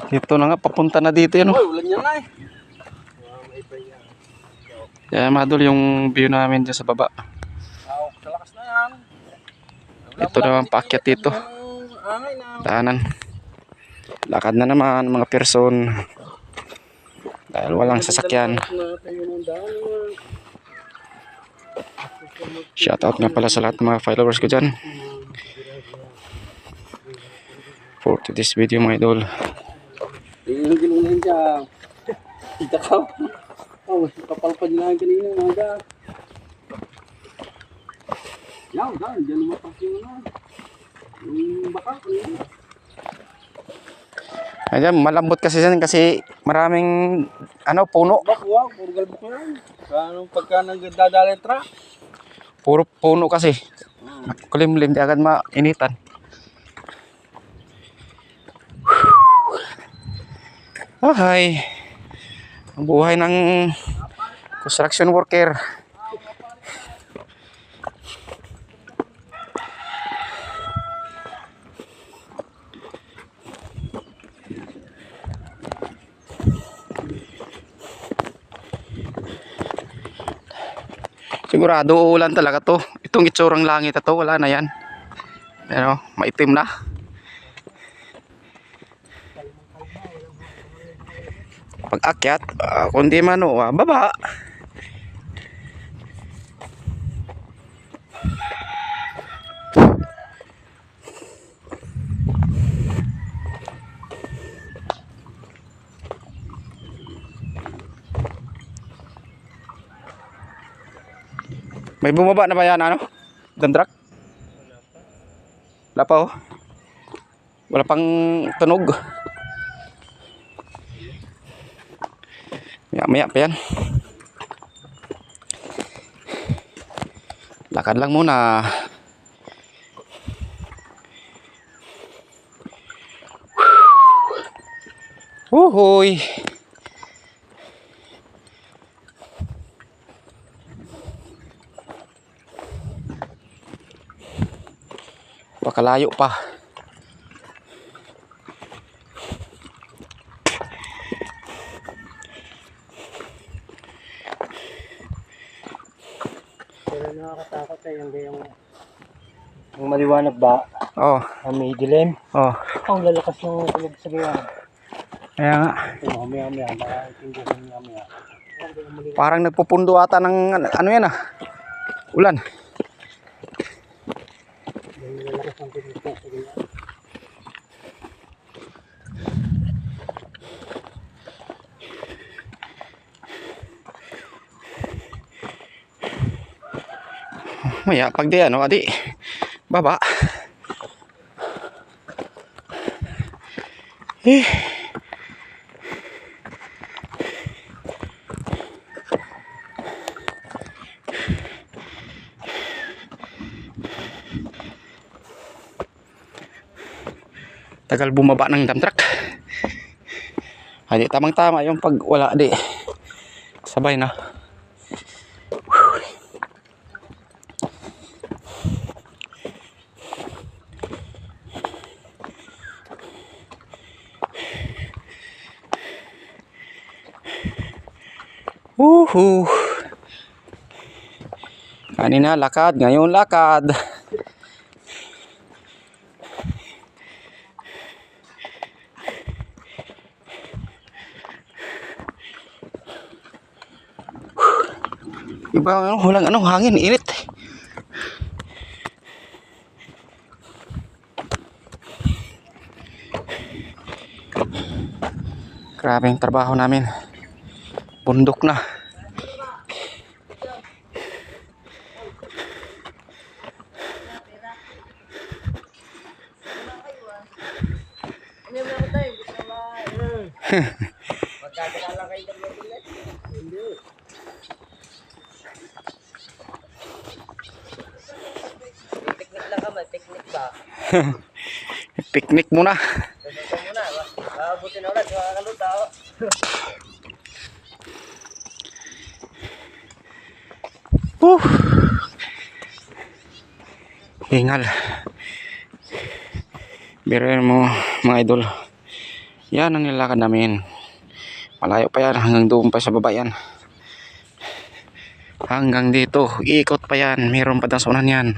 Dito na nga, papunta na dito yan. Ulan yan na eh. Kaya mga idol, yung view namin dyan sa baba. Sa lakas na yan. Ito naman paakyat dito. Daanan. Lakad na naman mga person. Dahil walang sasakyan. Shoutout nga pala sa lahat ng mga followers ko dyan. For today's video mga idol. Yung ginunan dyan. Kita ka. Kapalpad na lang kanina. Yan, dyan lumapas yung baka kanina. Ayan, malambot kasi yan kasi maraming puno. Wow, puro galbok yan. Pagka nagdadala yung truck. Puro puno kasi. Kulimlim, di agad mainitan. Ay, ang buhay ng construction worker. Sigurado uulan talaga to. Itong itsurang langit ito, wala na yan. Pero maitim na. Pag akyat, kundi man baba. May bumaba na ba yan Dandrak? Wala pa Wala pang tunog. Maya pa yan. Lakad lang muna. Uhuy. Pakalayo pa. Pero nakakatakot yung maliwanag ba? Oo. May dilim. Oo. Ang lalakas ng tulog sa gayan. Kaya nga. Mamaya, makaintindihan mamaya. Parang nagpupundo ata ng yan ulan. Lalakas ng tulog sa gayan. Maya pag di adi baba. Tagal bumaba ng dump truck. Hindi tamang tama yung pag wala di sabay na. Kanina lakad, ngayon lakad. Iba walang hangin, init. Grabe yung trabaho namin. Bundok na. Magkakala kayo ng mabilis? Hindi. Picnic lang ka, may picnic ba? Picnic muna. Picnic muna, buti na ulit, makakaluta ako. Hingal. Biruin mo mga idol. Yan ang nilakad namin. Malayo pa yan, hanggang doon pa sa baba yan. Hanggang dito, ikot pa yan. Mayroon pa dasunan yan.